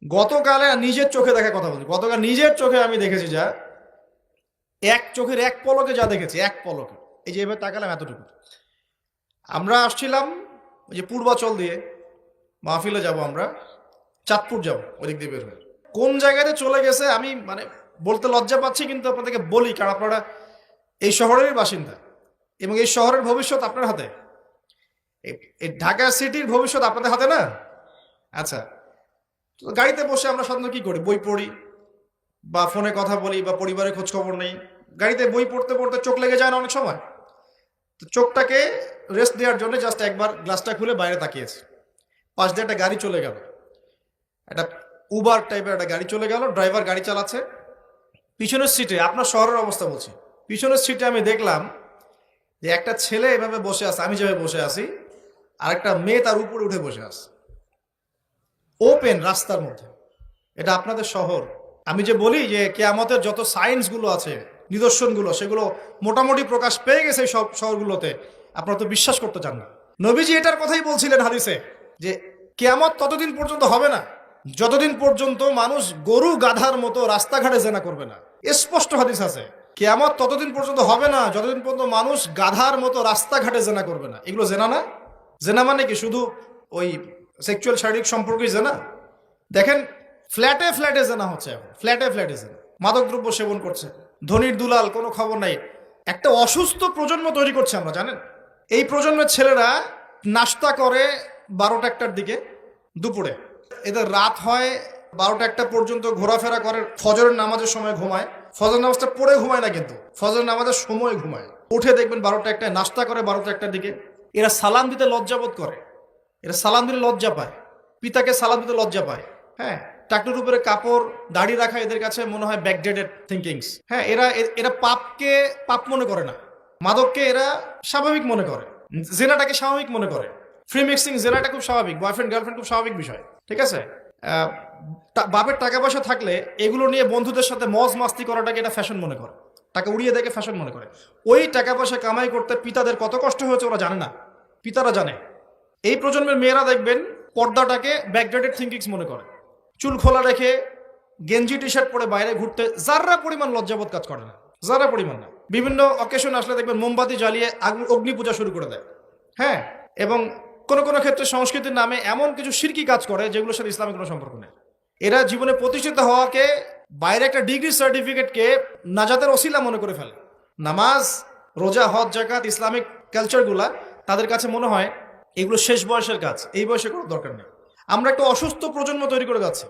গতকালে নিজের চোখে দেখা কথা বলছি, গতকাল নিজের চোখে আমি দেখেছি যা, এক চোখের এক পলকে যা দেখেছি, এক পলকে, এই যে এবার তাকালাম এতটুকু। আমরা আসছিলাম ওই যে পূর্বাচল দিয়ে মাহফিলে যাব, আমরা চাঁদপুর যাব, ওই দিক দিয়ে বের হয়ে কোন জায়গাতে চলে গেছে আমি মানে বলতে লজ্জা পাচ্ছি, কিন্তু আপনাদেরকে বলি কারণ আপনারা এই শহরেরই বাসিন্দা এবং এই শহরের ভবিষ্যৎ আপনার হাতে। এই ঢাকা সিটির ভবিষ্যৎ আপনাদের হাতে না? আচ্ছা, তো গাড়িতে বসে আমরা সাধারণত কি করি? বই পড়ি বা ফোনে কথা বলি বা পরিবারের খোঁজ খবর নেই। গাড়িতে বই পড়তে পড়তে চোখ লেগে যায় না অনেক সময়? তো চোখটাকে রেস্ট দেওয়ার জন্য জাস্ট একবার গ্লাসটা খুলে বাইরে তাকিয়েছি। পাশ দিয়ে একটা গাড়ি চলে গেল, একটা উবার টাইপের একটা গাড়ি চলে গেল, ড্রাইভার গাড়ি চালাচ্ছে। পিছনের সিটে, আপনার শহরের অবস্থা বলছি, পিছনের সিটে আমি দেখলাম যে একটা ছেলে এভাবে বসে আছে, আমি যেভাবে বসে আছি, আর একটা মেয়ে তার উপরে উঠে বসে আছে ওপেন রাস্তার মধ্যে। এটা আপনাদের শহর। আমি যে বলি যে কিয়ামতের যত সায়েন্সগুলো আছে, নিদর্শনগুলো, সেগুলো মোটামুটি প্রকাশ পেয়ে গেছে সব শহরগুলোতে। আপনারা তো বিশ্বাস করতে চান না। নবীজি এটার কথাই বলছিলেন হাদিসে যে কিয়ামত ততদিন পর্যন্ত হবে না যতদিন পর্যন্ত মানুষ গরু গাধার মতো রাস্তাঘাটে জেনা করবে না। স্পষ্ট হাদিস আছে, কিয়ামত ততদিন পর্যন্ত হবে না যতদিন পর্যন্ত মানুষ গাধার মতো রাস্তাঘাটে জেনা করবে না। এগুলো জেনা না? জেনা মানে কি শুধু ওই সেক্সুয়াল শারীরিক সম্পর্কই জেনা? দেখেন, ফ্ল্যাটে ফ্ল্যাটে জেনা হচ্ছে এখন, ফ্ল্যাটে ফ্ল্যাটে জেনা, মাদকদ্রব্য সেবন করছে, ধনির দুলাল, কোনো খবর নাই। একটা অসুস্থ প্রজন্ম তৈরি করছে আমরা, জানেন? এই প্রজন্মের ছেলেরা নাস্তা করে 12টা-1টার দিকে, দুপুরে এদের রাত হয় 12টা-1টা পর্যন্ত, ঘোরাফেরা করে, ফজরের নামাজের সময় ঘুমায়। ফজর নামাজটা পড়ে ঘুমায় না, কিন্তু ফজর নামাজের সময় ঘুমায়। উঠে দেখবেন 12টা-1টায় নাস্তা করে, 12টা-1টার দিকে। এরা সালাম দিতে লজ্জাবোধ করে, এরা সালাম দিতে লজ্জা পায়, পিতাকে সালাম দিতে লজ্জা পায়। হ্যাঁ, টাকটুর উপরে কাপড়, দাড়ি রাখা এদের কাছে মনে হয় ব্যাকডেটেড থিঙ্কিংস। হ্যাঁ, এরা এরা পাপকে পাপ মনে করে না, মাদককে এরা স্বাভাবিক মনে করে, জেনাটাকে স্বাভাবিক মনে করে। ফ্রি মিক্সিং, জেনাটা খুব স্বাভাবিক, বয়ফ্রেন্ড গার্লফ্রেন্ড খুব স্বাভাবিক বিষয়, ঠিক আছে? বাপের টাকা পয়সা থাকলে এগুলো নিয়ে বন্ধুদের সাথে মজ মাস্তি করাটাকে এটা ফ্যাশন মনে করে, টাকা উড়িয়ে দেখে ফ্যাশন মনে করে। ওই টাকা পয়সা কামাই করতে পিতাদের কত কষ্ট হয়েছে ওরা জানে না, পিতারা জানে। এই প্রজন্মের মেয়েরা দেখবেন পর্দাটাকে ব্যাকডেটেড থিঙ্কিংস মনে করে, চুল খোলা রেখে গেঞ্জি টি শার্ট পরে বাইরে ঘুরতে যারা পরিমাণ লজ্জাবোধ কাজ করে না, যারা পরিমাণ না। বিভিন্ন অকেশন আসলে দেখবেন মোমবাতি জ্বালিয়ে অগ্নি পূজা শুরু করে দেয়। হ্যাঁ, এবং কোনো কোনো ক্ষেত্রে সংস্কৃতির নামে এমন কিছু শিরকি কাজ করে যেগুলোর সাথে ইসলামের কোনো সম্পর্ক নেই। এরা জীবনে প্রতিষ্ঠিত হওয়াকে, বাইরে একটা ডিগ্রি সার্টিফিকেটকে নাজাতের ওসিলা মনে করে ফেলে। নামাজ, রোজা, হজ, জাকাত, ইসলামিক কালচারগুলা তাদের কাছে মনে হয় এগুলো শেষ বয়সের কাজ, এই বয়সে করার দরকার নেই। আমরা একটা অসুস্থ প্রজন্ম তৈরি করে যাচ্ছি।